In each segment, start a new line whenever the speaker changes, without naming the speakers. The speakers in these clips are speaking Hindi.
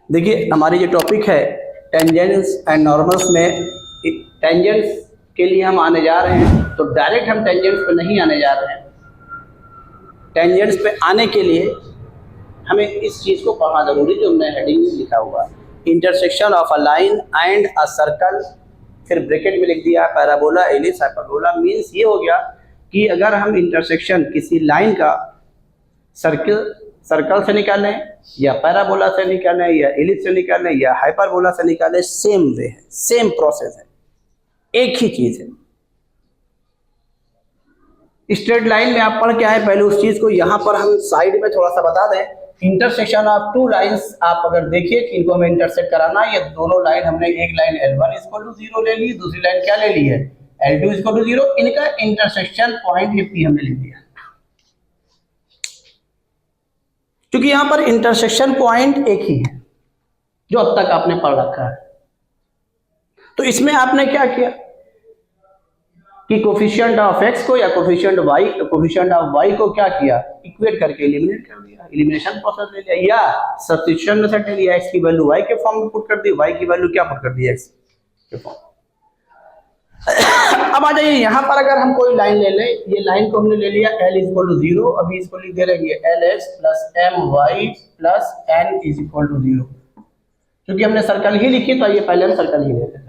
देखिए हमारी जो टॉपिक है टेंजेंट्स एंड नॉर्मल्स में, टेंजेंट्स के लिए हम आने जा रहे हैं, तो डायरेक्ट हम टेंजेंट्स पे नहीं आने जा रहे हैं। टेंजेंट्स पे आने के लिए हमें इस चीज़ को पढ़ना जरूरी, जो हमने हेडिंग में लिखा हुआ है, intersection of a line and a circle, फिर ब्रैकेट में लिख दिया पैराबोला, एलिप्स, हाइपरबोला। मीन्स ये हो गया कि अगर हम इंटरसेक्शन किसी लाइन का सर्कल से निकालें या पैराबोला से निकालें या एलिप्स से निकालें या हाइपरबोला से निकालें, सेम वे है, सेम प्रोसेस है, एक ही चीज है। स्ट्रेट लाइन में आप पढ़ के आए पहले उस चीज को, यहां पर हम साइड में थोड़ा सा बता दें। इंटरसेक्शन ऑफ टू लाइंस, आप अगर देखिए कि इनको हमें इंटरसेक्ट कराना है, ये दोनों लाइन हमने एक लाइन L1 = 0 ले ली, दूसरी लाइन क्या ले ली है L2 = 0, इनका इंटरसेक्शन पॉइंट ये P हमने लिख दिया, क्योंकि यहां पर इंटरसेक्शन पॉइंट एक ही है जो अब तक आपने पढ़ रखा है। तो इसमें आपने क्या किया कि कोफिशिएंट ऑफ x को या कोफिशिएंट ऑफ y को क्या किया, इक्वेट करके एलिमिनेट कर दिया, एलिमिनेशन प्रोसेस ले लिया, या सब्स्टिट्यूशन मेथड ले लिया, x की वैल्यू y के फॉर्म में पुट कर दी, y की वैल्यू क्या पुट कर दी, x के फॉर्म। अब आ जाइए यहाँ पर, अगर हम कोई लाइन ले लें, ये लाइन को हमने ले लिया L = 0, अभी इसको लिख दे रहे हैं LX + MY + N = 0, क्योंकि हमने सर्कल ही लिखी तो ये पहले हम सर्कल ही ले लेते हैं।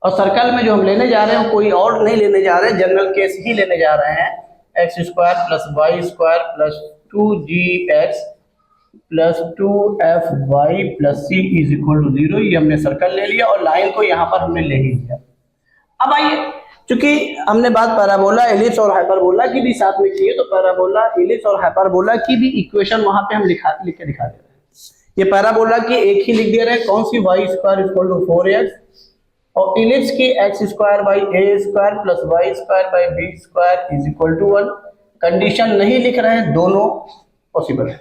और सर्कल में जो हम लेने जा रहे हैं कोई और नहीं लेने जा रहे हैं, जनरल केस ही लेने जा रहे हैं, x² + y² + 2gx + 2fy + c = 0, ये हमने सर्कल ले लिया और लाइन को यहाँ पर हमने ले ही लिया। अब आइए, चूंकि हमने बात पैराबोला, एलिप्स और हाइपरबोला की भी साथ में की है, तो पैराबोला, एलिप्स और हाइपरबोला की भी इक्वेशन वहां पे हम लिख के दिखा दे रहे हैं। ये पैराबोला की एक ही लिख दे रहे हैं, कौन सी, y² = 4x, और एलिप्स की x² / a² + y² / b² = 1। Condition नहीं लिख रहे हैं, दोनों पॉसिबल है,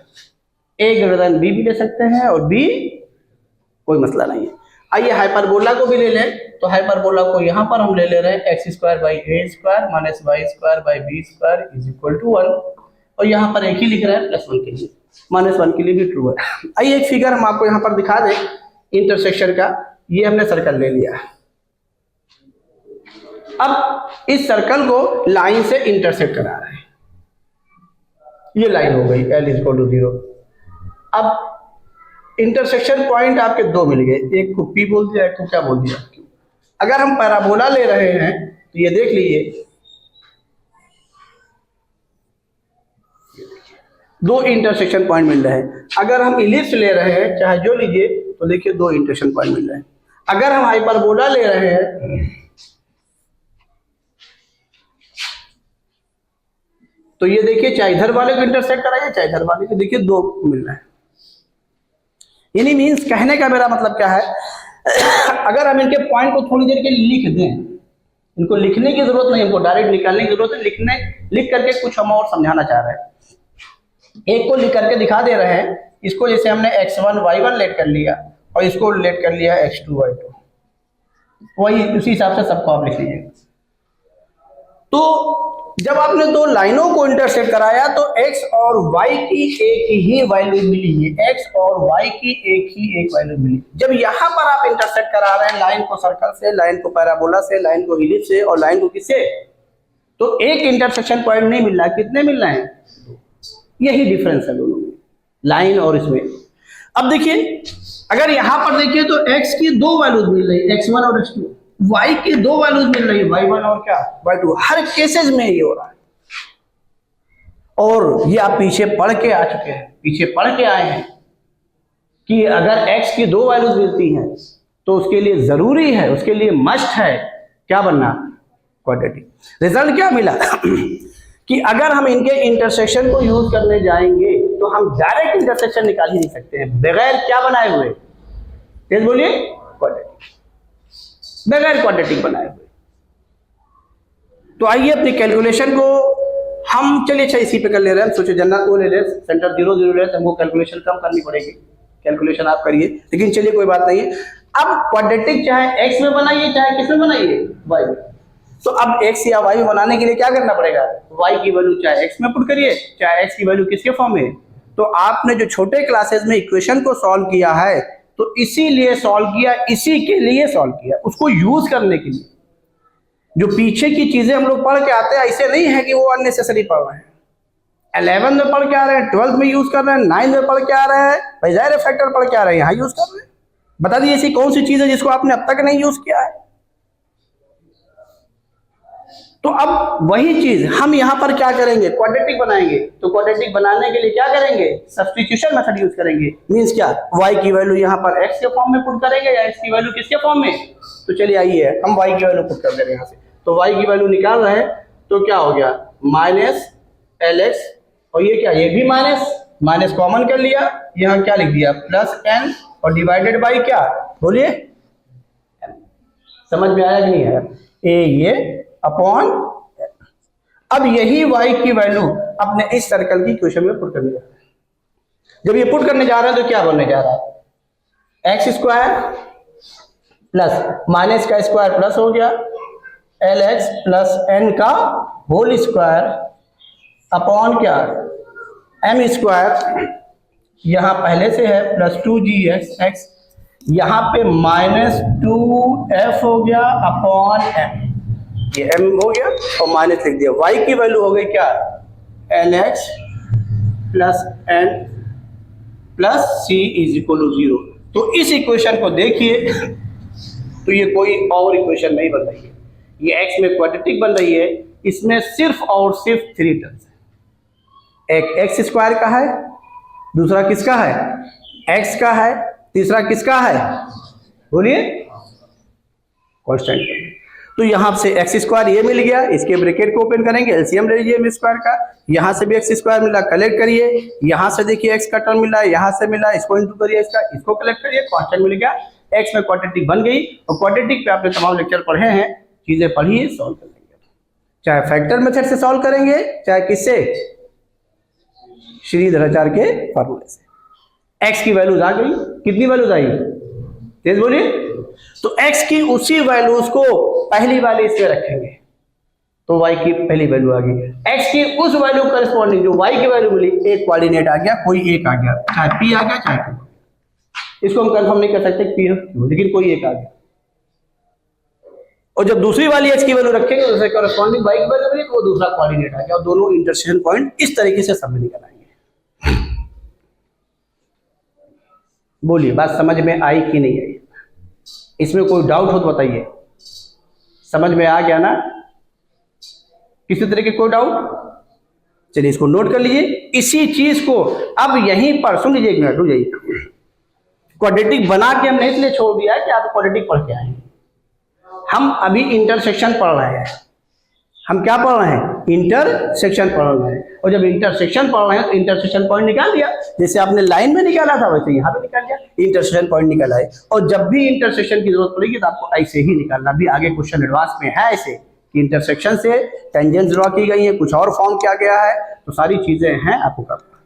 a > b भी ले सकते हैं और b कोई मसला नहीं है। आइए हाइपरबोला को भी ले लें, तो हाइपरबोला को यहाँ पर हम ले रहे हैं x² / a² - y² / b² = 1, और यहाँ पर एक ही लिख रहे हैं +1 के लिए, -1 के लिए भी ट्रू है। आइए एक फिगर हम आपको यहाँ पर दिखा दें इंटरसेक्शन का, ये हमने सर्कल ले लिया। अब इस सर्कल को लाइन से इंटरसेक्ट करा रहे हैं, ये लाइन हो गई L = 0। अब इंटरसेक्शन पॉइंट आपके दो मिल गए, एक को P बोल दिया, एक को क्या बोल दिया Q। अगर हम पैराबोला ले रहे हैं तो ये देख लीजिए, दो इंटरसेक्शन पॉइंट मिल रहे हैं। अगर हम इलिप्स ले रहे हैं, चाहे जो लीजिए, तो देखिए दो इंटरसेक्शन पॉइंट मिल रहे हैं। अगर हम हाइपरबोला ले रहे हैं तो ये देखिए, चाहे इधर वाले को इंटरसेक्ट कराइए चाहे इधर वाले को, देखिए दो मिल रहे हैं। यानी मीन्स कहने का मेरा मतलब क्या है, अगर हम इनके पॉइंट को थोड़ी देर के लिए लिख दें, इनको लिखने की जरूरत नहीं, इनको डायरेक्ट निकालने की जरूरत है, लिख करके कुछ हम और समझाना चाह रहे हैं। एक को लिख करके दिखा दे रहे हैं, इसको जैसे हमने x1 y1 लेट कर लिया और इसको लेट कर लिया x2 y2, वही उसी हिसाब से सबको आप लिख लीजिएगा। तो जब आपने दो लाइनों को इंटरसेक्ट कराया तो x और y की एक ही वैल्यू मिली है, x और y की एक वैल्यू मिली। जब यहाँ पर आप इंटरसेक्ट करा रहे हैं लाइन को सर्कल से, लाइन को पैराबोला से, लाइन को इलिप्स से और लाइन को किससे, तो एक इंटरसेक्शन पॉइंट नहीं मिल रहा, कितने मिल रहे हैं, यही डिफरेंस है दोनों में, लाइन और इसमें। अब देखिए, अगर यहां पर देखिए तो x की दो वैल्यूज मिल रही है, x1 और x2, y की दो वैल्यूज मिल रही है, y1 और क्या, y2। हर केसेस में ये हो रहा है, और ये आप पीछे पढ़ के आ चुके हैं, पीछे पढ़ के आए हैं कि अगर x की दो वैल्यूज मिलती हैं तो उसके लिए जरूरी है, उसके लिए मस्ट है क्या बनना, क्वाड्रेटिक। रिजल्ट क्या मिला कि अगर हम इनके इंटरसेक्शन को यूज करने जाएंगे तो हम डायरेक्ट इंटरसेक्शन निकाल ही नहीं सकते हैं बगैर क्या बनाए हुए, तेज बोलिए, क्वाड्रेटिक, बगैर क्वाड्रेटिक बनाए हुए। तो आइए अपनी कैलकुलेशन को हम, चलिए अच्छा इसी पे कर ले रहे हैं, हम सोचे जनरल को ले रहे, सेंटर 0 0 ले, तो हमको कैलकुलेशन कम करनी पड़ेगी, कैलकुलेशन आप करिए, लेकिन चलिए कोई बात नहीं है। अब क्वाड्रेटिक चाहे x में बनाइए चाहे किस में बनाइए, y में। तो अब x या y बनाने के लिए क्या करना पड़ेगा, y की वैल्यू चाहे x में पुट करिए चाहे x की वैल्यू किसके फॉर्म में, तो आपने जो छोटे क्लासेस में इक्वेशन को सॉल्व किया है तो इसीलिए सॉल्व किया, इसी के लिए सॉल्व किया, उसको यूज करने के लिए। जो पीछे की चीजें हम लोग पढ़ के आते हैं ऐसे नहीं है कि वो अननेसेसरी पढ़ रहे हैं। 11 में पढ़ के आ रहे हैं, 12th में यूज कर रहे हैं, 9 में पढ़ के आ रहे हैं, भाई जाहिर फैक्टर पढ़ के आ रहे हैं, यहाँ यूज कर रहे हैं। बता दीजिए ऐसी कौन सी चीज है जिसको आपने अब तक नहीं यूज किया है। तो अब वही चीज हम यहां पर क्या करेंगे, क्वाड्रेटिक बनाएंगे। तो क्वाड्रेटिक बनाने के लिए क्या करेंगे, सब्स्टिट्यूशन मेथड यूज करेंगे। मींस क्या, y की वैल्यू यहां पर x के फॉर्म में पुट करेंगे या x की वैल्यू किसके फॉर्म में। तो चलिए आइए हम y की वैल्यू पुट कर दे रहे हैं यहां से। तो y की वैल्यू निकाल रहे हैं तो क्या हो गया, माइनस lx, और ये क्या, ये भी माइनस कॉमन कर लिया, यहाँ क्या लिख दिया प्लस n, और डिवाइडेड बाई क्या, बोलिए समझ में आया कि नहीं आया, ये अपॉन। अब यही y की वैल्यू अपने इस सर्कल की इक्वेशन में पुट करने जा रहे हैं। जब ये पुट करने जा रहे हैं तो क्या बनने जा रहा है, एक्स स्क्वायर प्लस माइनस का स्क्वायर प्लस हो गया lx प्लस n का होल स्क्वायर अपॉन क्या, m स्क्वायर, यहां पहले से है प्लस 2gx, यहां पे माइनस 2f हो गया अपॉन m, ये m हो गया और माइनस लिख दिया। y की वैल्यू हो गई क्या, lx plus n plus c is equal to 0। तो इस इक्वेशन को देखिए तो ये कोई और इक्वेशन नहीं बन रही है, ये x में क्वाड्रेटिक बन रही है। इसमें सिर्फ और सिर्फ 3 टर्म्स है, एक एक्स स्क्वायर का है, दूसरा किसका है, x का है, तीसरा किसका है, बोलिए कांस्टेंट। तो यहां से एक्स स्क्वायर ये मिल गया, इसके ब्रैकेट को ओपन करेंगे, एलसीएम ले लीजिए m स्क्वायर का, यहां से भी एक्स स्क्वायर मिला, कलेक्ट करिए, यहां से देखिए x का टर्म मिला, यहां से मिला, इसको इंटू करिए इसका, इसको कलेक्ट करिए, कांस्टेंट मिल गया, x में क्वाड्रेटिक बन गई। और क्वाड्रेटिक पे आपने तमाम लेक्चर पढ़े हैं, चीजें पढ़िए, सॉल्व कर लेंगे। चाहे फैक्टर मेथड से सॉल्व करेंगे, चाहे किससे, श्रीधराचार्य के फार्मूले से। x की वैल्यूज आ गई, कितनी वैल्यूज आई, तेज बोलिए। तो x की उसी वैल्यूज को पहली वाली इसमें रखेंगे तो y की पहली वैल्यू आ गई, x की उस वैल्यू करस्पॉन्डिंग जो y की वैल्यू मिली, एक कोऑर्डिनेट आ गया, कोई एक आ गया, चाहे p आ गया चाहे q। इसको हम कंफर्म नहीं कर सकते p है q, लेकिन कोई एक आ गया। और जब दूसरी वाली x की वैल्यू रखेंगे तो उससे करस्पॉन्डिंग y की वैल्यू मिली, तो वो दूसरा कोऑर्डिनेट आ गया, और दोनों इंटरसेक्शन पॉइंट इस तरीके से सब में निकल आएंगे। बोलिए बात समझ में आई कि नहीं आई, इसमें कोई डाउट हो तो बताइए। समझ में आ गया ना, किसी तरह के कोई डाउट, चलिए इसको नोट कर लीजिए। इसी चीज को अब यहीं पर सुन लीजिए, एक मिनट रुक जाइए। क्वाड्रेटिक बना के हमने इसलिए छोड़ दिया है कि आप क्वाड्रेटिक पढ़ के आए, हम अभी इंटरसेक्शन पढ़ रहे हैं। हम क्या पढ़ रहे हैं, इंटरसेक्शन पढ़ रहे हैं। और जब इंटरसेक्शन पढ़ रहे हैं तो इंटरसेक्शन पॉइंट निकाल दिया, जैसे आपने लाइन में निकाला था वैसे यहाँ पे निकाल दिया, इंटरसेक्शन पॉइंट निकाला है। और जब भी इंटरसेक्शन की जरूरत पड़ेगी तो आपको ऐसे ही निकालना। भी आगे क्वेश्चन एडवांस में है ऐसे कि इंटरसेक्शन से टेंजेंट्स ड्रॉ की गई है, कुछ और फॉर्म किया गया है, तो सारी चीजें हैं आपको करना,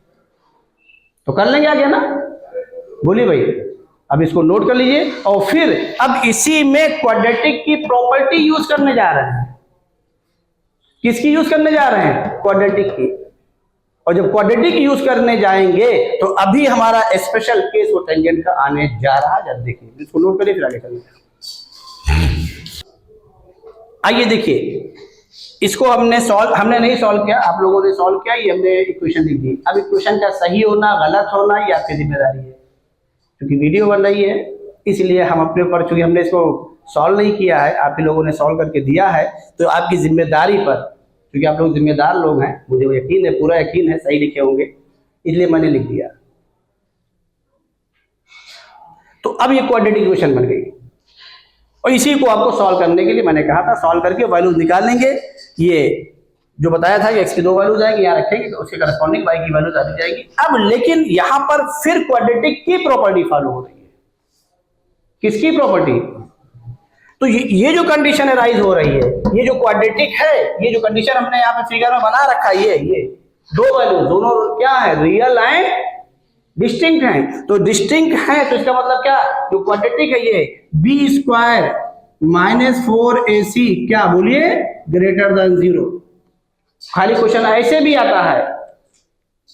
तो कर लेंगे आगे ना, बोलिए भाई। अब इसको नोट कर लीजिए और फिर अब इसी में क्वाड्रेटिक की प्रॉपर्टी यूज करने जा रहे हैं। किसकी यूज करने जा रहे हैं, क्वाड्रेटिक की। और जब क्वाड्रेटिक यूज करने जाएंगे तो अभी हमारा स्पेशल केस वो टेंजेंट का आने जा रहा है। जब देखिए इसको नोट करिए फिर आगे चलिए। आइए देखिए, इसको हमने नहीं सॉल्व किया, आप लोगों ने सॉल्व किया, ये हमने इक्वेशन लिख दी। अब इक्वेशन का सही होना गलत होना ये आपकी जिम्मेदारी है, क्योंकि वीडियो बन रही है इसलिए हम अपने ऊपर, चूंकि हमने इसको सॉल्व नहीं किया है, आप ही लोगों ने सॉल्व करके दिया है, तो आपकी जिम्मेदारी पर, क्योंकि आप लोग जिम्मेदार लोग हैं, मुझे यकीन है, पूरा यकीन है सही लिखे होंगे, इसलिए मैंने लिख दिया। तो अब ये क्वाड्रेटिक इक्वेशन बन गई और इसी को आपको सॉल्व करने के लिए मैंने कहा था, सॉल्व करके वैल्यूज निकाल लेंगे। ये जो बताया था कि x की 2 वैल्यूज आएंगी, यहाँ रखेंगे तो उसके करस्पॉन्डिंग y की वैल्यूज आ जाएगी। अब लेकिन यहाँ पर फिर क्वाड्रेटिक की प्रॉपर्टी फॉलो हो रही है। किसकी प्रॉपर्टी, तो ये जो कंडीशन अराइज हो रही है, ये जो क्वाड्रेटिक है, ये जो कंडीशन हमने यहाँ पे फिगर में बना रखा है, ये 2 वैल्यू दोनों क्या है, रियल एंड डिस्टिंक्ट हैं। तो डिस्टिंक्ट है तो इसका मतलब क्या, जो क्वाड्रेटिक है ये बी स्क्वायर माइनस 4ac क्या, बोलिए ग्रेटर देन 0। खाली क्वेश्चन ऐसे भी आता है,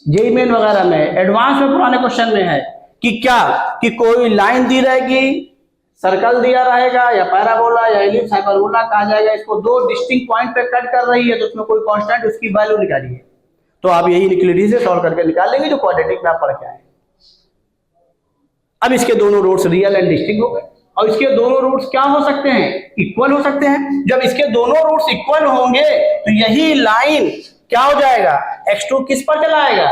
जेईई मेन वगैरह में, एडवांस में पुराने क्वेश्चन में है कि क्या कि कोई लाइन दी रहेगी, सर्कल दिया रहेगा या पैराबोला या एलिप्स हाइपरबोला कहा जाएगा, इसको दो डिस्टिंक्ट पॉइंट पे कट कर रही है तो उसमें कोई कांस्टेंट उसकी वैल्यू निकालिए। तो आप यही यूक्लिड से सॉल्व करके निकाल लेंगे जो क्वाड्रेटिक में आप पढ़ के आए। अब इसके दोनों रूट्स रियल एंड डिस्टिंक्ट हो गए और इसके दोनों रूट्स क्या हो सकते हैं, इक्वल हो सकते हैं। जब इसके दोनों रूट्स इक्वल होंगे तो यही लाइन क्या हो जाएगा, x2 किस पर चलाएगा,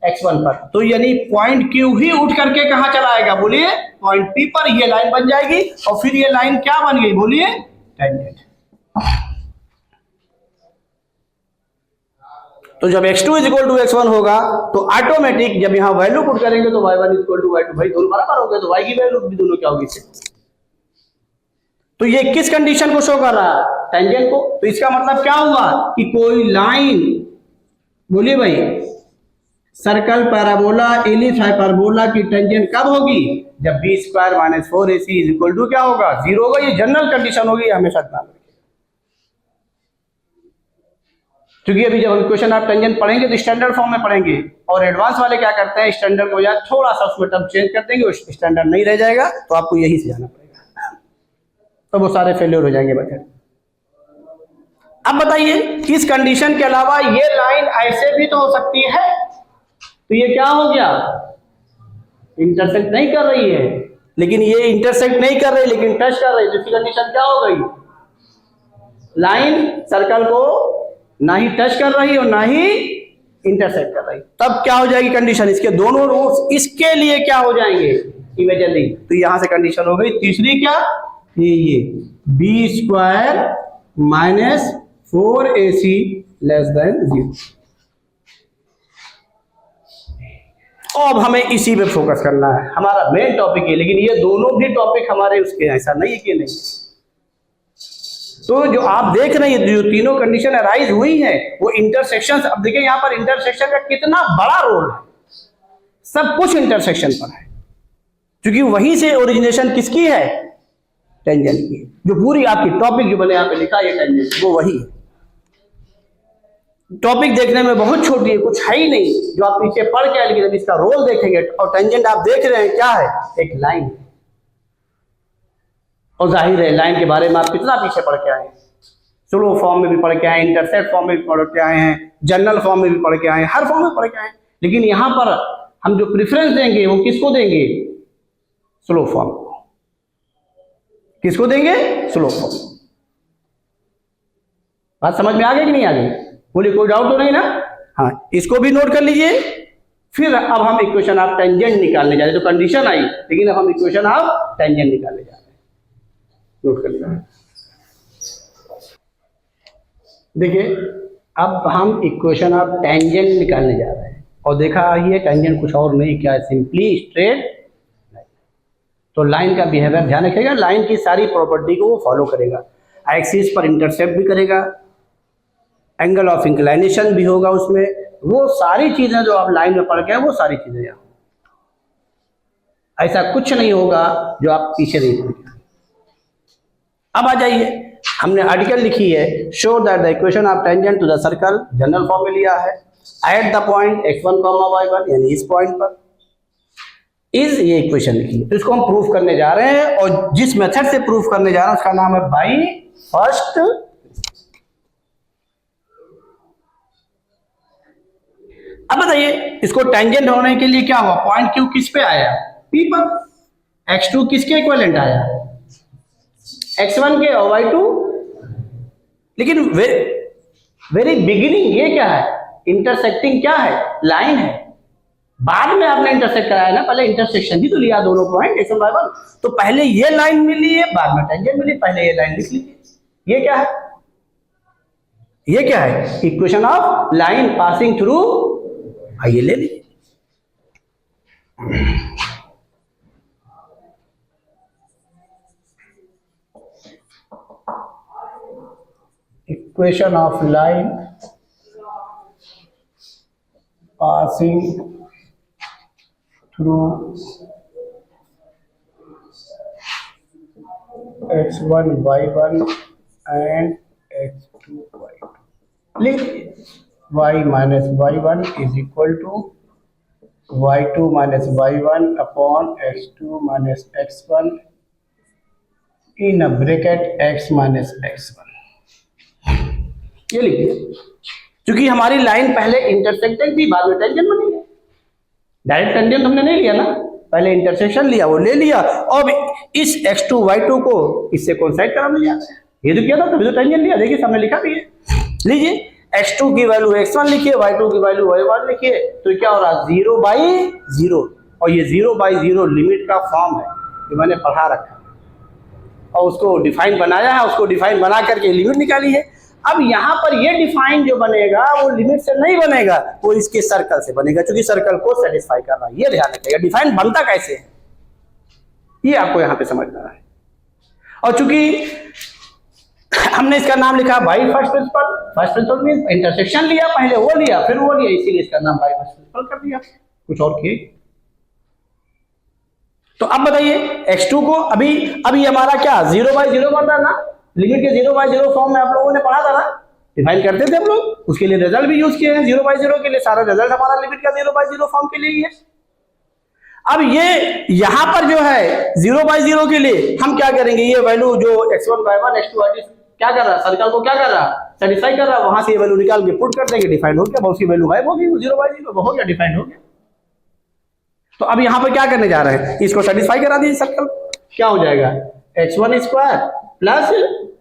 x1 पर। तो यानी पॉइंट Q ही उठ करके कहां चलाएगा, बोलिए पॉइंट P पर। ये लाइन बन जाएगी और फिर ये लाइन क्या बन गई, बोलिए टेंजेंट। तो जब x2 is equal to x1 होगा तो ऑटोमेटिक जब यहां वैल्यू पुट करेंगे तो y1 is equal to y2, भाई दोनों बराबर हो गए तो y की वैल्यू भी दोनों क्या होगी से। तो ये किस कंडीशन को शो कर रहा है, टेंजेंट को। तो इसका मतलब क्या हुआ कि कोई लाइन, बोलिए भाई, सर्कल, पैराबोला, एलिप्स, हाइपरबोला की टेंजेंट कब होगी, जब b square minus 4ac is equal to क्या होगा, 0 होगा। ये जनरल कंडीशन होगी, हमेशा ध्यान रखिए। क्योंकि अभी जब हम इक्वेशन ऑफ टेंजेंट पढ़ेंगे तो स्टैंडर्ड फॉर्म में पढ़ेंगे और एडवांस वाले क्या करते हैं, स्टैंडर्ड को यार थोड़ा सा उसमें टर्म चेंज कर देंगे, स्टैंडर्ड नहीं रह जाएगा तो आपको यही से जाना पड़ेगा, तो वो सारे फेलियर हो जाएंगे बच्चे। अब बताइए किस कंडीशन के अलावा ये लाइन ऐसे भी तो हो सकती है। तो ये क्या हो गया, इंटरसेक्ट नहीं कर रही है, लेकिन ये इंटरसेक्ट नहीं कर रही लेकिन टच कर रही है। दूसरी कंडीशन क्या हो गई, लाइन सर्कल को ना ही टच कर रही और ना ही इंटरसेक्ट कर रही। तब क्या हो जाएगी कंडीशन, इसके दोनों रूट्स इसके लिए क्या हो जाएंगे, इमेजिनरी। तो यहां से कंडीशन हो गई तीसरी, क्या, ये B square minus 4ac less than 0। अब हमें इसी पे फोकस करना है, हमारा मेन टॉपिक है। लेकिन ये दोनों भी टॉपिक हमारे उसके, ऐसा नहीं है कि नहीं। तो जो आप देख रहे हैं जो तीनों कंडीशन अराइज हुई है वो इंटरसेक्शन। अब देखिए यहां पर इंटरसेक्शन का कितना बड़ा रोल है, सब कुछ इंटरसेक्शन पर है, क्योंकि वहीं से ओरिजिनेशन किसकी है, टेंजेंट की। जो पूरी आपकी टॉपिक जो मैंने यहाँ पे लिखा है टेंजेंट, वो वही है। टॉपिक देखने में बहुत छोटी है, कुछ है ही नहीं जो आप पीछे पढ़ के आए, लेकिन अब इसका रोल देखेंगे। और टेंजेंट आप देख रहे हैं क्या है, एक लाइन। और जाहिर है लाइन के बारे में आप कितना पीछे पढ़ के आए हैं, स्लो फॉर्म में भी पढ़ के आए, इंटरसेक्ट फॉर्म में भी पढ़ के आए हैं, जनरल फॉर्म में भी पढ़ के आए हैं, हर फॉर्म में पढ़ के आए हैं। लेकिन यहां पर हम जो प्रेफरेंस देंगे वो किसको देंगे, स्लो फॉर्म को। किसको देंगे, स्लो फॉर्म। बात समझ में आ गई कि नहीं आ गई, बोलिए, कोई डाउट तो नहीं ना। हाँ, इसको भी नोट कर लीजिए। फिर अब हम इक्वेशन ऑफ टेंजेंट निकालने जा रहे हैं। तो कंडीशन आई, लेकिन अब हम इक्वेशन ऑफ टेंजेंट निकालने जा रहे हैं। नोट कर लीजिए। देखिए अब हम इक्वेशन ऑफ टेंजेंट निकालने जा रहे हैं और देखा ये टेंजेंट कुछ और नहीं, क्या है, सिंपली स्ट्रेट लाइन। तो लाइन का बिहेवियर ध्यान रखिएगा, लाइन की सारी प्रॉपर्टी को वो फॉलो करेगा। एक्सिस पर इंटरसेप्ट भी करेगा, एंगल ऑफ इंक्लाइनेशन भी होगा उसमें, वो सारी चीजें जो आप लाइन में पढ़ के वो सारी चीजें यहाँ। ऐसा कुछ नहीं होगा जो आप पीछे नहीं पढ़ के। अब आ जाइए, हमने आर्टिकल लिखी है, show that the equation of tangent to the circle, general form में लिया है, at the point x1, y1, यानी इस पॉइंट पर इज, ये इक्वेशन लिखी है। तो इसको हम प्रूफ करने जा रहे हैं और जिस मेथड से प्रूफ करने जा रहे हैं उसका नाम है बाई फर्स्ट। अब बताइए इसको टेंजेंट होने के लिए क्या हुआ, पॉइंट Q किस पे आया, P पर। x2 किसके इक्विवेलेंट आया, x1 के और y2। लेकिन वेरी बिगिनिंग ये क्या है, इंटरसेक्टिंग क्या है, लाइन है। बाद में आपने इंटरसेक्ट कराया ना, पहले इंटरसेक्शन ही तो लिया दोनों पॉइंट x1 y1। तो पहले ये लाइन मिली है, बाद में टेंजेंट मिली, पहले ये लाइन लिख लीजिए। ये क्या है, ये क्या है, equation of line passing through. आइए ले लीजिए। Equation of line passing through x1 y1 and x2 y2 लिख लीजिए। y minus y1 is equal to y2 minus y1 upon x2 minus x1 in a bracket x minus x1। ये लिखिए, क्योंकि हमारी लाइन पहले इंटरसेक्टेड थी, बाद में टेंजेंट बनी है। डायरेक्ट टेंजेंट हमने नहीं लिया ना, पहले इंटरसेक्शन लिया, वो ले लिया, और इस x2 y2 को इससे कोइंसाइड कराने जा रहे हैं। ये तो किया था, तभी तो टेंजेंट लिया। देखिए सामने लिखा भी है, लीजिए x2 की वैल्यू x1 लिखिए, y2 की वैल्यू y1 लिखिए, तो क्या हो रहा है 0/0, और ये 0/0 लिमिट का फॉर्म है, जो मैंने पढ़ा रखा है और उसको डिफाइन बनाया है, उसको डिफाइन बना करके लिमिट निकाली है। अब यहाँ पर ये डिफाइन जो बनेगा वो लिमिट से नहीं बनेगा, वो इसके सर्कल से बनेगा, क्योंकि सर्कल को सेटिस्फाई कर रहा है। ये ध्यान रखिएगा, डिफाइन बनता कैसे है ये आपको यहाँ पे समझना है। और चूंकि हमने इसका नाम लिखा by first principle, first principle means intersection लिया, पहले वो लिया फिर वो लिया, इसीलिए इसका नाम बाई फर्स्ट प्रिंसिपल कर दिया। कुछ और किए तो अब बताइए x2 को अभी हमारा क्या 0/0 बन रहा ना, लिमिट के 0/0 फॉर्म में आप लोगों ने पढ़ा था ना, डिफाइन करते थे हम लोग, उसके लिए रिजल्ट भी यूज किए हैं 0/0 के लिए। सारा रिजल्ट हमारा लिमिट का 0/0 फॉर्म के लिए ही है। अब ये यहां पर जो है 0/0 के लिए हम क्या करेंगे, ये वैल्यू जो x1 y1 x2 y2 क्या कर रहा है, सर्कल को क्या कर रहा है, सेटिस्फाई कर रहा है, वहां से ये वैल्यू निकाल के पुट कर देंगे, डिफाइन हो गया, बहुत सी वैल्यू है वो भी 0/0 हो गया, डिफाइन हो गया। तो अब यहां पर क्या करने जा रहे हैं, इसको सेटिस्फाई करा दीजिए सर्कल, क्या हो जाएगा x1 square plus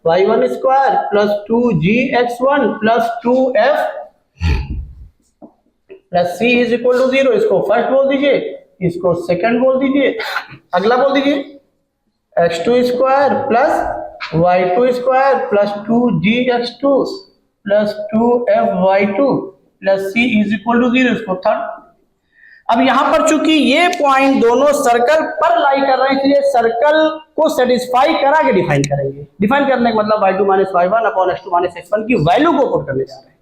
y1 square plus 2gx1 plus 2f plus c is equal to 0। इसको फर्स्ट बोल दीजिए, इसको सेकंड बोल दीजिए, अगला बोल दीजिए x2 square plus y2 square plus 2gx2 plus 2f(y2) plus c is equal to 0। इसको थर्ड। अब यहां पर चूंकि ये पॉइंट दोनों सर्कल पर लाई कर रहे हैं, इसलिए सर्कल को सेटिस्फाई करा के डिफाइन करेंगे। डिफाइन करने का मतलब y2 minus y1 upon x2 minus x1 की वैल्यू को पुट करने जा रहे हैं।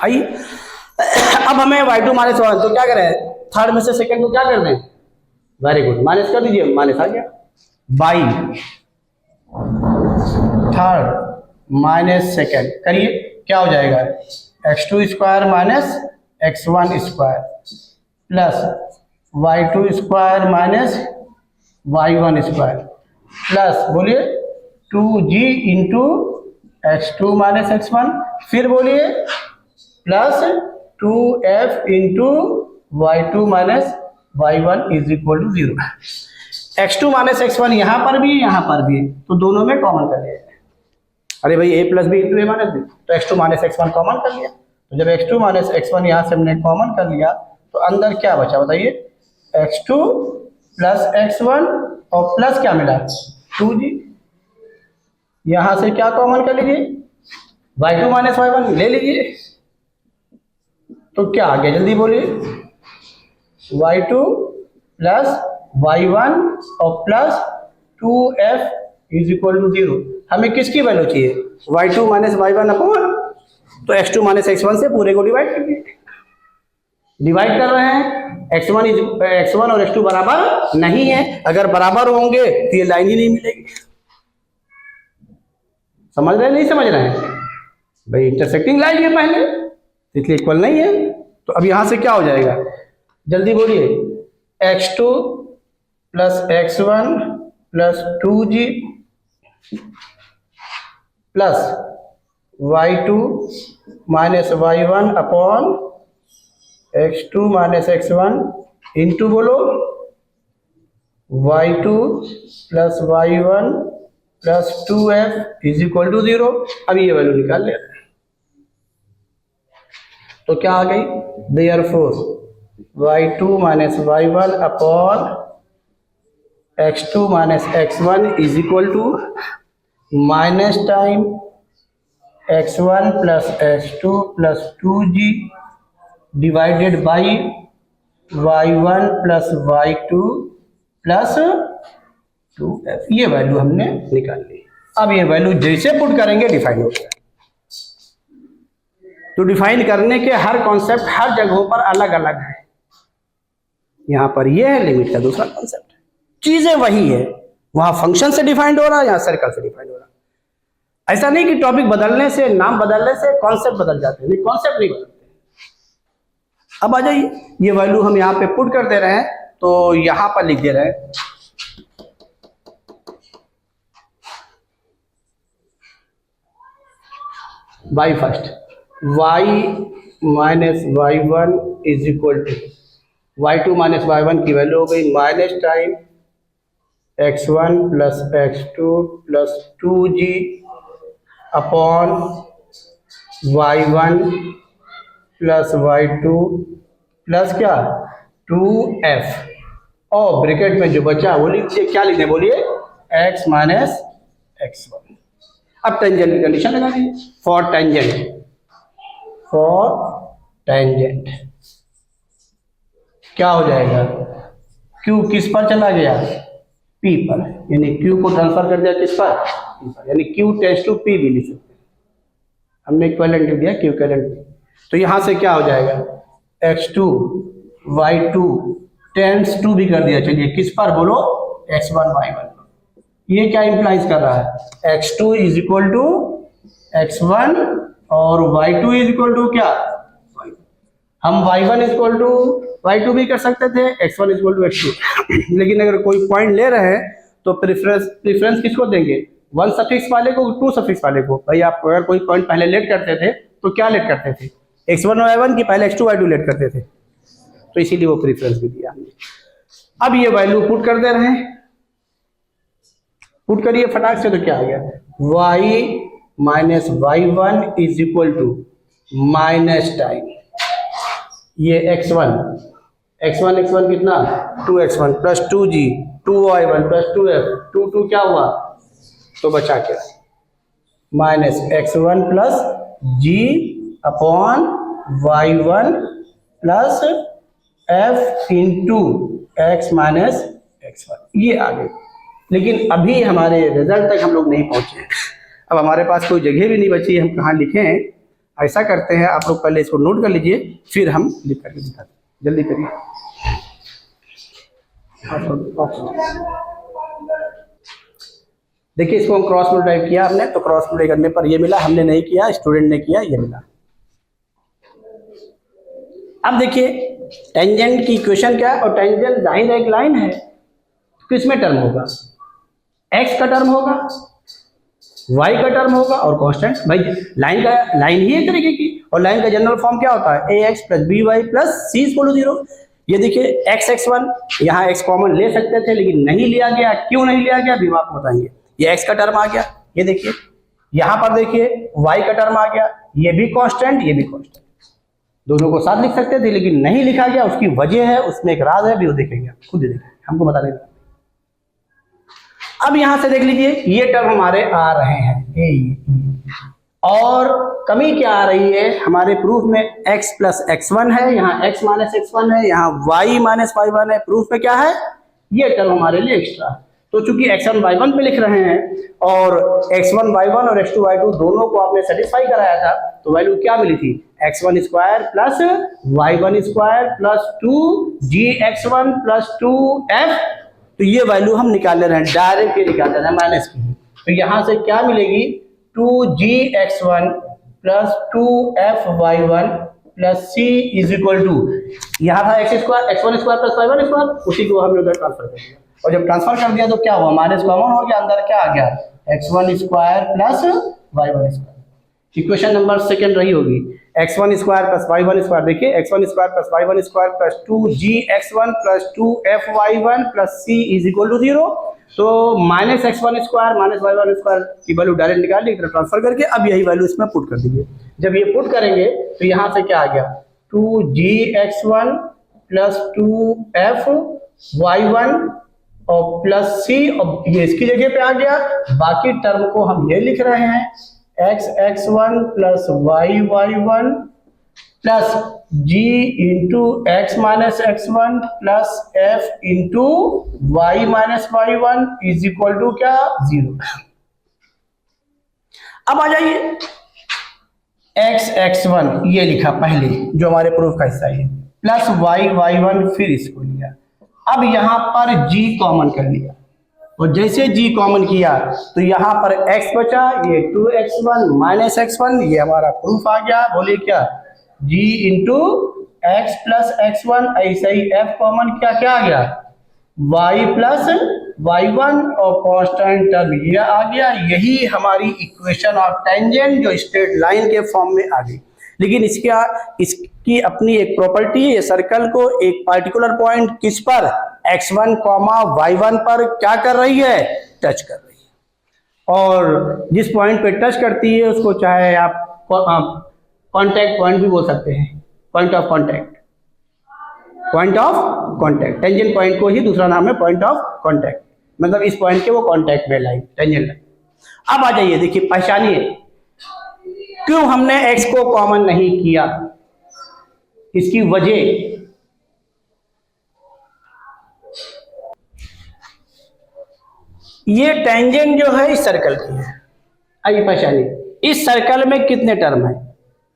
आइए अब हमें y2 माइनस y1, तो क्या करें, थर्ड में से सेकंड को क्या कर दें, वेरी गुड, माइनस कर दीजिए, माइनस आ गया, बाई थर्ड माइनस सेकंड करिए, क्या हो जाएगा x2 square minus x1 square plus y2 square minus y1 square plus बोलिए 2g into x2 minus x1, फिर बोलिए plus 2f into y2 minus y1 is equal to 0। x2 minus x1 यहाँ पर भी यहाँ पर भी, तो दोनों में कॉमन कर लिया। अरे भाई a plus b into a minus b, तो x2 माइनस x1 कॉमन कर लिया। तो जब x2 माइनस x1 यहाँ से हमने कॉमन कर लिया, तो अंदर क्या बचा बताइए, x2 प्लस x1 और प्लस क्या मिला 2g। यहां से क्या कॉमन कर लीजिए, y2 माइनस y1 ले लीजिए, तो क्या आ गया जल्दी बोलिए, y2 प्लस y1 और plus 2f is equal to 0। हमें किसकी वैल्यू चाहिए, y2 माइनस y1 अपॉन, तो x2 माइनस x1 से पूरे को डिवाइड कर दिए। डिवाइड कर रहे हैं, x1 और x2 बराबर नहीं है, अगर बराबर होंगे तो ये लाइन ही नहीं मिलेगी। समझ रहे हैं नहीं समझ रहे हैं भाई, इंटरसेक्टिंग लाइन है पहले, इसलिए इक्वल नहीं है। तो अब यहां से क्या हो जाएगा, जल्दी बोलिए, x2 plus x1 plus 2g plus y2 minus y1 upon x2 minus x1 into बोलो y2 plus y1 plus 2f is equal to 0। अब ये वैल्यू निकाल ले, तो क्या आ गई, therefore y2 minus y1 upon x2 minus x1 is equal to minus time x1 plus x2 plus 2g divided by y1 plus y2 plus 2f। ये वैल्यू हमने निकाल ली। अब ये वैल्यू जैसे पुट करेंगे डिफाइन हो गया। तो डिफाइन करने के हर कॉन्सेप्ट हर जगहों पर अलग अलग है। यहां पर ये है लिमिट का दूसरा कॉन्सेप्ट, चीजें वही है, वहां फंक्शन से डिफाइंड हो रहा है, यहां सर्कल से डिफाइंड हो रहा है। ऐसा नहीं कि टॉपिक बदलने से, नाम बदलने से कॉन्सेप्ट बदल जाते हैं, नहीं, कॉन्सेप्ट नहीं बदलते। अब आ जाइए, ये वैल्यू हम यहाँ पे पुट कर दे रहे हैं, तो यहां पर लिख दे रहे हैं y first, y minus y1 is equal to y2 minus y1 की वैल्यू हो गई minus time x1 plus x2 plus 2g upon y1 plus y2 plus क्या 2f, और ब्रैकेट में जो बचा वो लिखिए, क्या लिखने बोलिए, x माइनस x1। अब टेंजेंट की कंडीशन लगा दीजिए, फॉर टेंजेंट क्या हो जाएगा, q किस पर चला गया, p पर, यानी q को ट्रांसफर कर दिया किस पर, p पर, यानी q टेंड्स टू p भी लिख सकते हैं, हमने इक्विवेलेंट लिख दिया q इक्विवेलेंट। तो यहां से क्या हो जाएगा, x2 y2 टेंड्स टू भी कर दिया, चलिए किस पर बोलो, x1 y1। ये क्या इंप्लाइज कर रहा है, x2 is equal to x1 और y2 इज इक्वल टू क्या, y2। हम y1 is equal to y2 भी कर सकते थे, x1 is equal to x2 लेकिन अगर कोई पॉइंट ले रहे हैं तो प्रेफरेंस किसको देंगे, 1 सफिक्स वाले को, 2 सफिक्स वाले को। भाई आप अगर कोई पॉइंट पहले लेट करते थे तो क्या लेट करते थे, x1 y1 की पहले x2 y2 लेट करते थे, तो इसीलिए वो प्रेफरेंस भी दिया हमने। अब ये वैल्यू पुट कर दे रहे हैं, पुट करिए फटाक से, तो क्या आ गया, y minus y1 is equal to minus time ये x1 कितना 2x1 plus 2g 2y1 plus 2f 2 क्या हुआ, तो बचा क्या, minus x1 plus g upon y1 plus f into x minus x1, ये आ गई। लेकिन अभी हमारे रिजल्ट तक हम लोग नहीं पहुंचे, अब हमारे पास कोई जगह भी नहीं बची, हम कहाँ लिखें। ऐसा करते हैं, आप लोग पहले इसको नोट कर लीजिए, फिर हम लिख करके दिखाते हैं, जल्दी करिए। देखिए इसको हम क्रॉस मल्टीप्लाई किया हमने, तो क्रॉस मल्टीप्लाई करने पर ये मिला, हमने नहीं किया, स्टूडेंट ने किया, ये मिला। अब देखिए टेंजेंट की इक्वेशन क्या है, और टेंजेंट जाहिर एक लाइन है, किसमें टर्म होगा, x का टर्म होगा, y का टर्म होगा और कांस्टेंट। भाई लाइन ही एक तरीके की, और लाइन का जनरल फॉर्म क्या होता है, ax plus by plus c equal to 0। ये देखिए x1, यहाँ x कॉमन ले सकते थे लेकिन नहीं लिया गया, क्यों नहीं लिया गया भी हम आपको बताएंगे। ये x का टर्म आ गया, ये देखिए यहाँ पर देखिए y का टर्म आ गया, ये भी कांस्टेंट, ये भी कांस्टेंट, दोनों को साथ लिख सकते थे लेकिन नहीं लिखा गया, उसकी वजह है, उसमें एक राज है, भी वो देखेंगे, खुद ही देखेंगे, हमको बता देंगे। अब यहां से देख लीजिए ये टर्म हमारे आ रहे हैं, और कमी क्या आ रही है, हमारे प्रूफ में x प्लस x1 है, यहाँ x माइनस x1 है, यहाँ y माइनस y1 है, प्रूफ में क्या है, ये टर्म हमारे लिए एक्स्ट्रा है। तो चूंकि x1 y1 पे लिख रहे हैं और x1 y1 और x2 y2 दोनों को आपने सेटिस्फाई कराया था, तो वैल्यू क्या मिली थी, x1 square plus y1 square plus 2gx1 plus 2f। तो ये वैल्यू हम निकाल रहे हैं, डायरेक्ट ये निकाल रहे हैं माइनस की। तो यहां से क्या मिलेगी, 2gx1 plus 2fy1 plus c is equal to, यहाँ था x1 square plus y1 square, उसी को हमने उधर ट्रांसफर कर दिया, और जब ट्रांसफर कर दिया तो क्या हुआ, माइनस कॉमन हो गया, अंदर क्या आ गया, x1 square plus y1 square. Equation number second रही होगी, x1 square plus y1 square, देखिए x1 square plus y1 square plus 2gx1 plus 2fy1 plus c is equal to 0। तो minus x1 square minus y1 square की वैल्यू डायरेक्ट निकाल ली, ट्रांसफर करके अब यही वैल्यू इसमें पुट कर दीजिए। जब ये पुट करेंगे तो यहाँ से क्या आ गया, 2gx1 प्लस 2fy1 और प्लस c, और ये इसकी जगह पे आ गया, बाकी टर्म को हम ये लिख रहे हैं x1 plus y1 plus g into x minus x1 plus f into y minus y1 is equal to क्या, 0। अब आ जाइए x1 ये लिखा पहले, जो हमारे प्रूफ का हिस्सा है, प्लस y1 फिर इसको लिया, अब यहां पर g कॉमन कर लिया, और जैसे g कॉमन किया तो यहाँ पर x बचा, ये 2x1 माइनस x1, ये हमारा प्रूफ आ गया। बोलिए क्या, g into x plus x1, ऐसा ही f कॉमन क्या आ गया, y प्लस y1 और कांस्टेंट टर्म ये आ गया। यही हमारी इक्वेशन ऑफ टेंजेंट जो स्ट्रेट लाइन के फॉर्म में आ गई। लेकिन इसकी अपनी एक प्रॉपर्टी है, ये सर्कल को एक पार्टिकुलर पॉइंट किस पर, x1, y1 पर क्या कर रही है, टच कर रही है। और जिस पॉइंट पे टच करती है उसको चाहे आप कांटेक्ट पॉइंट भी बोल सकते हैं, point of contact, point of contact. Tangent point को ही दूसरा नाम है पॉइंट ऑफ कांटेक्ट, मतलब इस पॉइंट के वो कांटेक्ट में लाइन, टेंजेंट लाइन। अब आ जाइए, देखिए पहचानिए क्यों हमने x को कॉमन नहीं किया, इसकी वजह ये टेंजेंट जो है इस सर्कल की है। आइए पहचानिए, इस सर्कल में कितने टर्म है,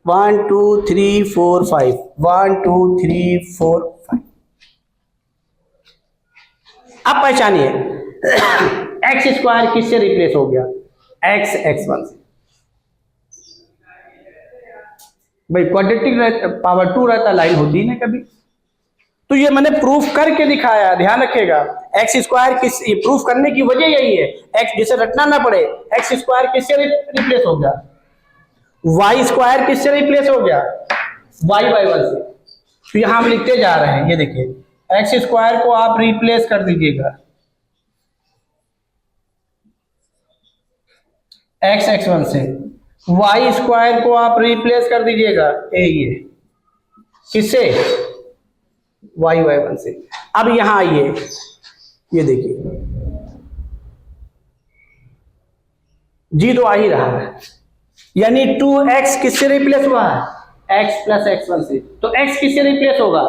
1 2 3 4 5, 1 2 3 4 5। अब पहचानिए एक्स स्क्वायर किससे रिप्लेस हो गया, एक्स x1 से। भाई क्वाड्रेटिक पावर 2 रहता, लाइन होती ही नहीं कभी। तो ये मैंने प्रूफ करके दिखाया, ध्यान रखिएगा। एक्स स्क्वायर किस, ये प्रूफ करने की वजह यही है, एक्स जिसे रटना ना पड़े, एक्स स्क्वायर किससे रिप्लेस हो गया, वाई स्क्वायर किससे रिप्लेस हो गया, वाई बाई 1 से। तो यहां हम लिखते जा रहे हैं, ये देखिए एक्स स्क्वायर को आप रिप्लेस कर दीजिएगा एक्स x1 से, वाई स्क्वायर को आप रिप्लेस कर दीजिएगा ये किससे, वाई बाई 1 से। अब यहां आइए, ये देखिए जी तो आ ही रहा है, यानी 2x किससे रिप्लेस हुआ है, x प्लस x1 से। तो x किससे रिप्लेस होगा,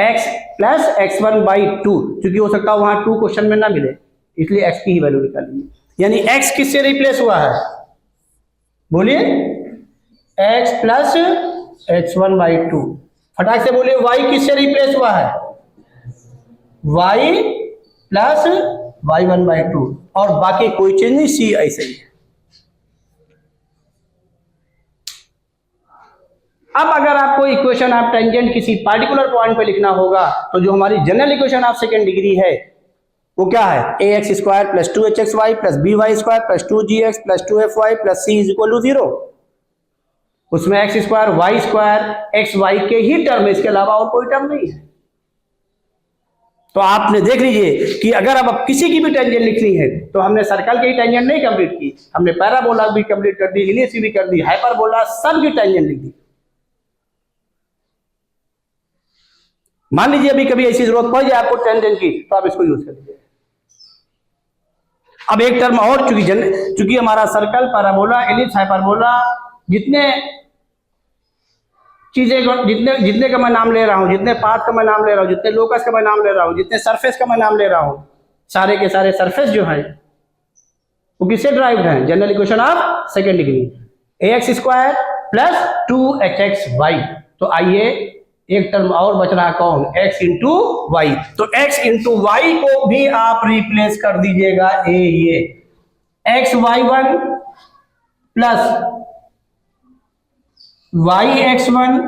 x प्लस x1 बाई 2, क्योंकि हो सकता है वहां 2 क्वेश्चन में ना मिले, इसलिए x की ही वैल्यू निकालेंगे। यानी x किससे रिप्लेस हुआ है, बोलिए x प्लस x1 बाई 2। फटाक से बोलिए y किससे रिप्लेस हुआ है, y प्लस y1 बाई 2, और बाकी कोई चेंज नहीं, c ऐसे ही है। अब अगर आपको इक्वेशन ऑफ टेंजेंट किसी पार्टिकुलर पॉइंट पे लिखना होगा तो जो हमारी general equation of second degree है वो क्या है, ax square plus 2hxy plus by square plus 2gx plus 2fy plus c is equal to 0। उसमें x square y square x y के ही टर्म है, इसके अलावा और कोई टर्म नहीं है। तो आपने देख लीजिए कि अगर अब किसी की भी टेंजेंट लिखनी है तो हमने सर्कल की टेंजेंट नहीं कंप्लीट की, हमने पैराबोला भी कंप्लीट कर दी, इलिप्स भी कर दी, हाइपरबोला, सब की टेंजेंट लिख दी। मान लीजिए अभी कभी ऐसी जरूरत पड़ जाए आपको टेंजेंट की तो आप इसको यूज कर लीजिए। अब एक टर्म और, चूंकि हमारा सर्कल, पैराबोला, इलिप्स, हाइपरबोला, जितने चीजें, जितने का मैं नाम ले रहा हूं, जितने पाथ का मैं नाम ले रहा हूं, जितने लोकस का मैं नाम ले रहा हूं, जितने सरफेस का मैं नाम ले रहा हूं, सारे के सारे सरफेस जो है वो किससे ड्राइव्ड है, general equation of second degree, ax square plus 2hxy। तो आइए एक टर्म और बच रहा कौन, x इंटू वाई। तो x इंटू वाई को भी आप रिप्लेस कर दीजिएगा ये xy1 प्लस yx1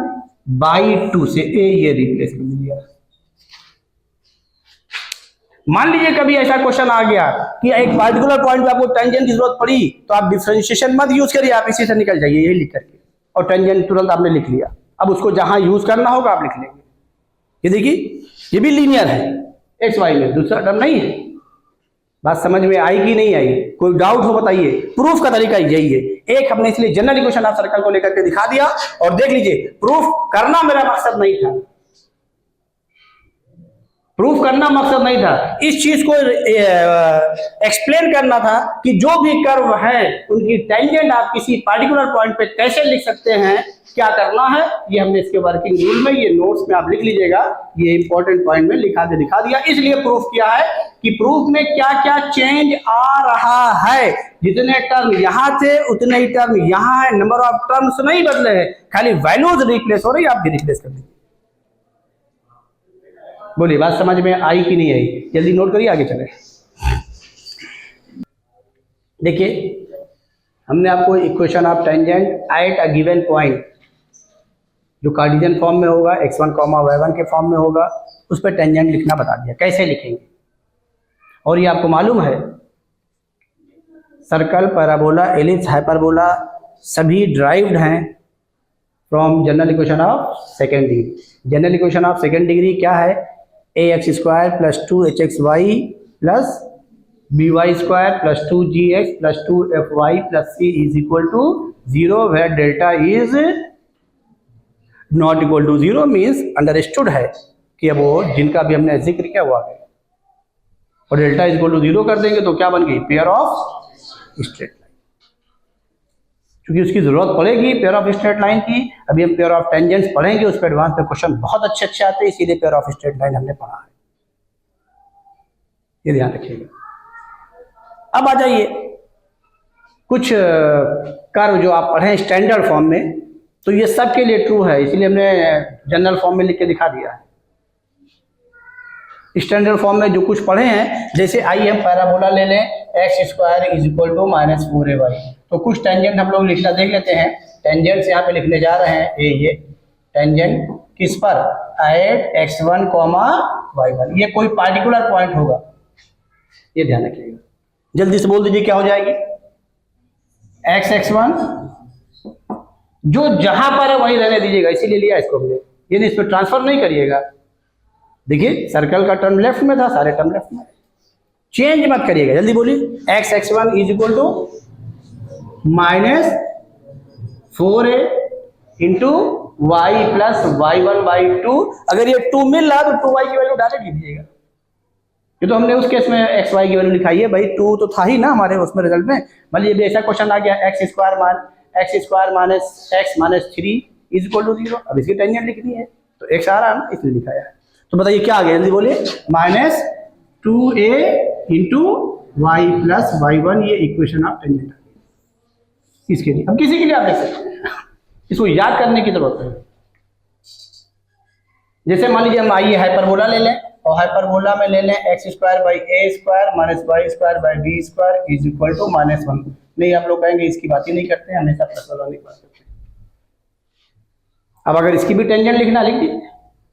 बाई 2 से ये रिप्लेस कर दीजिएगा। मान लीजिए कभी ऐसा क्वेश्चन आ गया कि एक पार्टिकुलर पॉइंट पे आपको टेंजेंट की जरूरत पड़ी तो आप डिफरेंशिएशन मत यूज करिए, आप इसी से निकल जाइए यही लिख करके, और टेंजेंट तुरंत आपने लिख लिया। अब उसको जहां यूज करना होगा आप लिख लेंगे। ये देखिए ये भी लीनियर है एक्स वाई में, दूसरा टर्म नहीं है। बात समझ में आई कि नहीं आई, कोई डाउट हो बताइए। प्रूफ का तरीका यही है, एक हमने इसलिए जनरल इक्वेशन ऑफ सर्कल को लेकर के दिखा दिया, और देख लीजिए प्रूफ करना मेरा मकसद नहीं था, प्रूफ करना मकसद नहीं था, इस चीज को एक्सप्लेन करना था कि जो भी कर्व है उनकी टेंजेंट आप किसी पार्टिकुलर पॉइंट पे कैसे लिख सकते हैं, क्या करना है, ये हमने इसके वर्किंग रूल में, ये नोट्स में आप लिख लीजिएगा, ये इंपॉर्टेंट पॉइंट में लिखा के दिखा दिया। इसलिए प्रूफ किया है कि प्रूफ में क्या क्या चेंज आ रहा है, जितने टर्म यहां थे उतने ही टर्म यहां है, नंबर ऑफ टर्म्स नहीं बदले हैं, खाली वैल्यूज रिप्लेस हो रही है, आप भी रिप्लेस कर दीजिए। बोलिए बात समझ में आई कि नहीं आई, जल्दी नोट करिए, आगे चले। देखिए हमने आपको equation of tangent at a given point जो कार्टेशियन फॉर्म में होगा x1 y1 के फॉर्म में होगा उस पर टेंजेंट लिखना बता दिया, कैसे लिखेंगे। और ये आपको मालूम है सर्कल, पैराबोला, एलिप्स, हाइपरबोला सभी ड्राइव्ड हैं from general equation of second degree. General equation of second degree क्या है? ax square plus 2hxy plus by square plus 2gx plus 2fy plus c is equal to 0 where delta is not equal to 0 means understood है कि अब वो जिनका भी हमने जिक्र किया वो आ गए। और डेल्टा इज इक्वल टू 0 कर देंगे तो क्या बन गई? Pair of straight line. क्योंकि उसकी जरूरत पड़ेगी पेयर ऑफ स्ट्रेट लाइन की। अभी हम पेयर ऑफ टेंजेंट्स पढ़ेंगे, उस पर एडवांस में क्वेश्चन बहुत अच्छे अच्छे आते हैं, इसीलिए पेयर ऑफ स्ट्रेट लाइन हमने पढ़ा है, ये ध्यान रखिएगा। अब आ जाइए कुछ कर्व जो आप पढ़े स्टैंडर्ड फॉर्म में, तो ये सब के लिए ट्रू है, इसलिए हमने जनरल फॉर्म में लिख के दिखा दिया है। स्टैंडर्ड फॉर्म में जो कुछ पढ़े हैं, जैसे आइए हम पैराबोला ले लें x square is equal to -4ay, तो कुछ टेंजेंट हम लोग लिखना देख लेते हैं। टेंजेंट्स यहाँ पे लिखने जा रहे हैं, ये टेंजेंट किस पर? एट x1 y1, ये कोई पार्टिकुलर पॉइंट होगा, ये ध्यान रखिएगा। जल्दी से बोल दीजिए क्या हो जाएगी? x1 जो जहां पर है वहीं रहने दीजिएगा, इसीलिए लिया इसको हमने, ये नहीं इस पर ट्रांसफर नहीं करिएगा। देखिए सर्कल का टर्म लेफ्ट में था, सारे टर्म लेफ्ट में, चेंज मत करिएगा। जल्दी बोलिए x1 is equal to -4a into y plus y1/2। अगर ये 2 मिल रहा तो 2y की वैल्यू डायरेक्ट लिख दीजिएगा। ये तो हमने उस केस में xy की वैल्यू लिखाई है भाई, 2 तो था ही ना हमारे उसमें रिजल्ट में। मान लीजिए ऐसा क्वेश्चन आ गया x square minus x minus 3 is equal to 0। अब इसकी टेंजेंट लिखनी है तो x आ रहा है ना, इसलिए लिखाया है। तो बताइए क्या आ गया? जल्दी बोलिए। -2a into y plus y1, ये इक्वेशन ऑफ टेंजेंट है इसके लिए। अब किसी के लिए आप देख सकते हैं, इसको याद करने की जरूरत है। जैसे मान लीजिए हम आइए हाइपरबोला ले लें, और हाइपरबोला में ले लें x square by a square minus y square by b square is equal to -1। नहीं, आप लोग कहेंगे इसकी बात ही नहीं करते हैं, हमेशा प्लस वाला की बात करते हैं। अब अगर इसकी भी टेंजेंट लिखना, लिख दीजिए,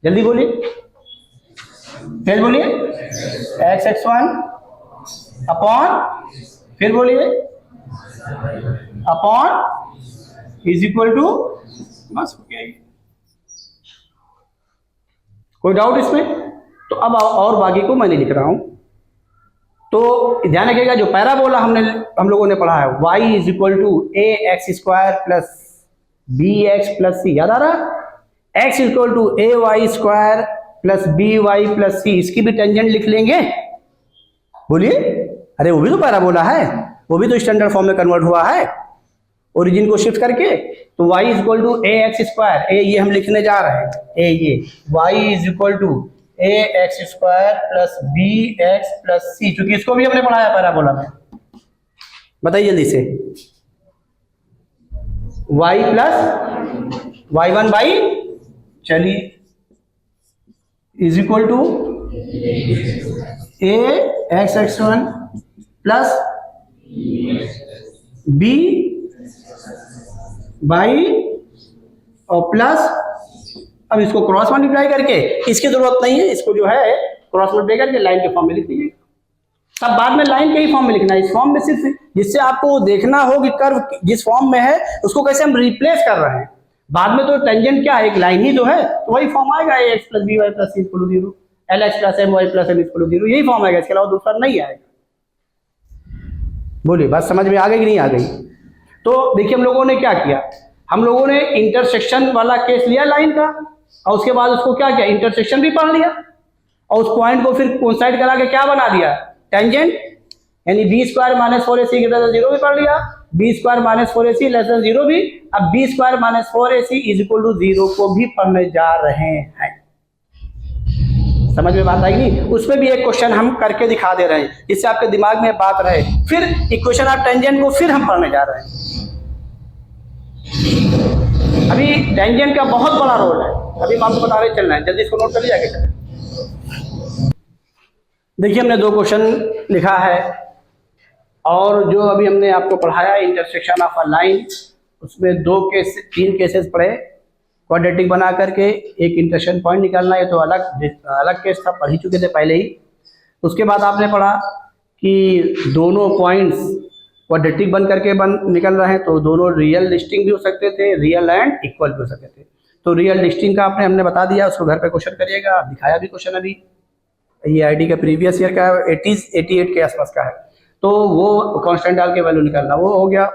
जल्दी बोलिए, फिर बोलिए x1 अपॉन, फिर बोलिए अपॉन इज इक्वल टू, बस हो गया। कोई डाउट इसमें? तो अब और बाकी को मैं नहीं लिख रहा हूं। तो ध्यान रखिएगा जो पैराबोला हम लोगों ने पढ़ा है, y is equal to ax square plus bx plus c, याद आ रहा? x equal to ay square plus by plus c, इसकी भी टेंजेंट लिख लेंगे। बोलिए, अरे वो भी तो पैराबोला है, वो भी तो स्टैंडर्ड फॉर्म में कन्वर्ट हुआ है ओरिजिन को शिफ्ट करके। तो y is equal to ax square, a ये हम लिखने जा रहे हैं, a ये y is equal to ax square plus bx plus c, चूंकि इसको भी हमने पढ़ाया पैराबोला में। बताइए जल्दी से, y प्लस y1 बाई, चलिए, is equal to ax1 plus b by और प्लस, अब इसको क्रॉस मल्टीप्लाई करके, इसकी जरूरत नहीं है, इसको जो है क्रॉस मल्टीप्लाई करके लाइन के फॉर्म में लिख दीजिए। सब बाद में लाइन के ही फॉर्म में लिखना है, इस फॉर्म में सिर्फ जिससे आपको देखना हो कि कर्व जिस फॉर्म में है उसको कैसे हम रिप्लेस कर रहे हैं। बाद में तो टेंजेंट क्या है, एक लाइन ही तो है, तो वही फॉर्म आएगा ax plus by plus c equal to 0, lx plus my plus m equal to 0, यही फॉर्म आएगा, इसके अलावा दूसरा नहीं आएगा। बोलिए, बात समझ में आ गई कि नहीं आ गई? तो देखिए हम लोगों ने क्या किया, हम लोगों ने इंटरसेक्शन वाला केस लिया लाइन का, और उसके बाद उसको क्या किया, इंटरसेक्शन भी पढ़ लिया, और उस पॉइंट को फिर कोइंसाइड करा के क्या बना दिया, टेंजेंट, यानी b square minus 4ac greater than 0 भी पढ़ लिया, b square minus 4ac less than 0 भी। अब b square minus 4ac is equal to 0 को भी पढ़ने जा रहे हैं। समझ में बात आएगी? उसमें भी एक क्वेश्चन हम करके दिखा दे रहे हैं, जिससे आपके दिमाग में बात रहे। फिर इक्वेशन ऑफ टेंजेंट को फिर हम पढ़ने जा रहे हैं। अभी टेंजेंट का बहुत बड़ा रोल है, अभी हम आपको बता रहे चलना है, जल्दी इसको नोट कर लिया जाएगा। देखिए हमने दो क्वेश्चन लिखा है, और जो अभी हमने आपको पढ़ाया इंटरसेक्शन ऑफ अ लाइन, उसमें 3 केसेस पढ़े क्वाड्रेटिक बना करके, एक इंटरसेक्शन पॉइंट निकालना, ये तो अलग केस था, पढ़ ही चुके थे पहले ही। उसके बाद आपने पढ़ा कि दोनों पॉइंट्स क्वाड्रेटिक बन करके निकल रहे हैं, तो दोनों रियल डिस्टिंक्ट भी हो सकते थे, रियल एंड इक्वल भी हो सकते थे। तो रियल डिस्टिंक्ट का हमने बता दिया, उसको घर पे क्वेश्चन करिएगा, दिखाया भी क्वेश्चन अभी, ये आईडी का प्रीवियस ईयर का 88 के आसपास का है, तो वो कांस्टेंट डाल के वैल्यू निकालना, वो हो गया।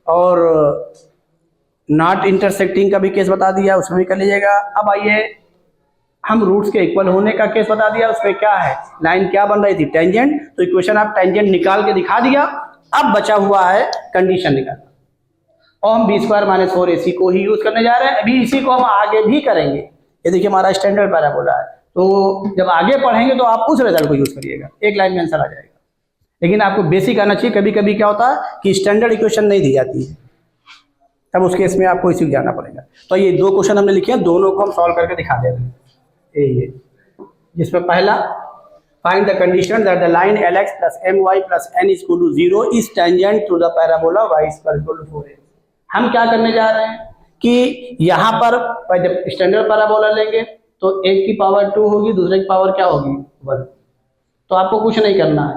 और नॉट इंटरसेक्टिंग का भी केस बता दिया, उसमें भी कर लीजिएगा। अब आइए, हम रूट्स के इक्वल होने का केस बता दिया, उसमें क्या है, लाइन क्या बन रही थी, टेंजेंट, तो इक्वेशन आप टेंजेंट निकाल के दिखा दिया। अब बचा हुआ है कंडीशन निकालना, और हम b² - 4ac को ही यूज करने जा रहे हैं। अभी इसी को हम आगे भी करेंगे। ये देखिए हमारा स्टैंडर्ड पैराबोला है, तो जब आगे पढ़ेंगे तो आप उस रिजल्ट को यूज करिएगा, एक लाइन में आंसर आ जाएगा। लेकिन आपको बेसिक आना चाहिए। कभी कभी क्या होता है कि स्टैंडर्ड इक्वेशन नहीं दी जाती है, तब उस केस में आपको इसी को जाना पड़ेगा। तो ये 2 क्वेश्चन हमने लिखे हैं, दोनों को हम सॉल्व करके दिखा दे रहे हैं। ये जिसमें पहला, find the condition that the line LX + MY + N = 0 is tangent to the parabola y = 4a। हम क्या करने जा रहे हैं कि यहाँ पर जब स्टैंडर्ड पैराबोला लेंगे तो एक की पावर 2 होगी, दूसरे की पावर क्या होगी 1। तो आपको कुछ नहीं करना है,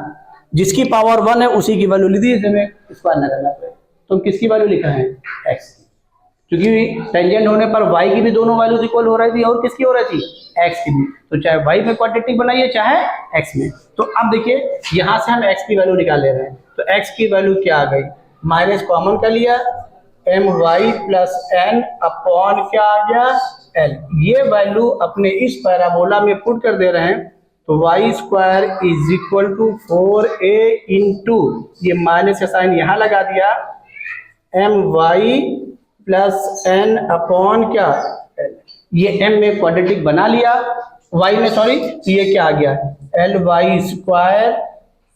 जिसकी पावर 1 है उसी की वैल्यू ली थी, इसमें स्क्वायर न करना पड़ेगा। तो हम किसकी वैल्यू लिख रहे हैं, x, क्योंकि टेंजेंट होने पर y की भी दोनों वैल्यूज इक्वल हो रही थी, और किसकी हो रही थी, x की भी। तो चाहे y में क्वाड्रेटिक बनाइए चाहे x में। तो अब देखिए यहाँ से हम x की वैल्यू निकाल ले रहे हैं, तो x की वैल्यू क्या आ गई, माइनस कॉमन कर लिया, my + n अपॉन क्या आ गया l। ये वैल्यू अपने इस पैराबोला में पुट कर दे रहे हैं, तो y² = 4a इंटू, ये माइनस का साइन यहाँ लगा दिया, my + n अपॉन क्या l। ये m में क्वाड्रेटिक बना लिया, y में सॉरी, ये क्या आ गया, ly²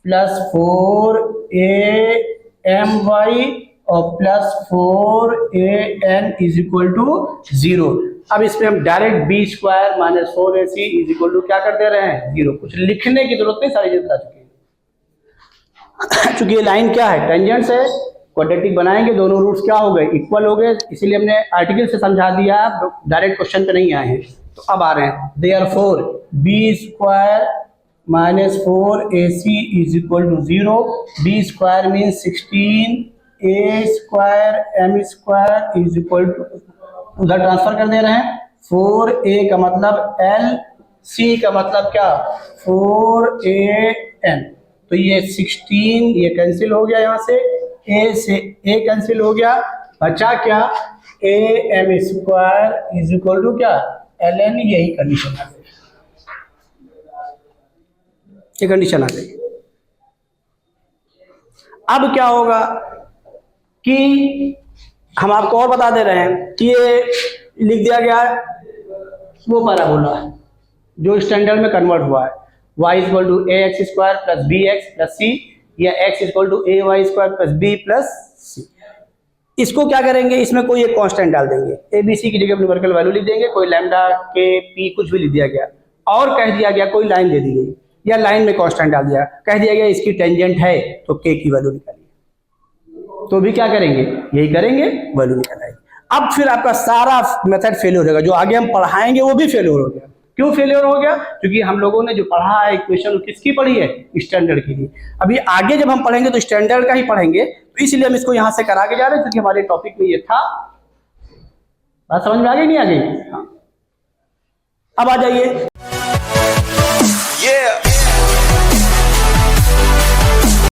+ 4a my और +4an = 0। अब इसमें हम डायरेक्ट b² - 4ac = क्या कर दे रहे हैं, 0। कुछ लिखने की जरूरत नहीं, सारी चीज आ चुकी है। चूंकि ये लाइन क्या है, टेंजेंट से क्वाड्रेटिक बनाएंगे, दोनों रूट्स क्या हो गए, इक्वल हो गए, इसीलिए हमने आर्टिकल से समझा दिया, डायरेक्ट क्वेश्चन पे नहीं आए हैं। तो अब आ रहे हैं, therefore b² - 4ac = 0। b² means 16, a² m² = उधर ट्रांसफर कर दे रहे हैं, 4a का मतलब l, c का मतलब क्या 4an। तो ये 16 ये कैंसिल हो गया, यहाँ से a कैंसिल हो गया, बचा क्या, am² = क्या ln। यही कंडीशन आ गई, ये कंडीशन आ गई। अब क्या होगा कि हम आपको और बता दे रहे हैं कि ये लिख दिया गया है वो पैराबोला है जो स्टैंडर्ड में कन्वर्ट हुआ है, y = ax² + bx + c, या x = ay² + b + c। इसको क्या करेंगे, इसमें कोई एक कांस्टेंट डाल देंगे, ए बी सी की जगह न्यूमेरिकल वैल्यू लिख देंगे, कोई लैम्डा के पी कुछ भी लिख दिया गया, और कह दिया गया कोई लाइन दे दी गई, या लाइन में कांस्टेंट डाल दिया, कह दिया गया इसकी टेंजेंट है तो के की वैल्यू निकालिए। तो भी क्या करेंगे, यही करेंगे, वैल्यू निकाल आएगी। अब फिर आपका सारा मेथड फेलियर होगा, जो आगे हम पढ़ाएंगे वो भी फेलियर हो गया। क्यों फेलियर हो गया, क्योंकि हम लोगों ने जो पढ़ा है इक्वेशन किसकी पढ़ी है, स्टैंडर्ड की। अभी आगे जब हम पढ़ेंगे तो स्टैंडर्ड का ही पढ़ेंगे, तो इसलिए हम इसको यहां से करा के जा रहे हैं, क्योंकि हमारे टॉपिक में ये था। बात समझ में आ गई नहीं आ गई? हाँ। अब आ जाइए,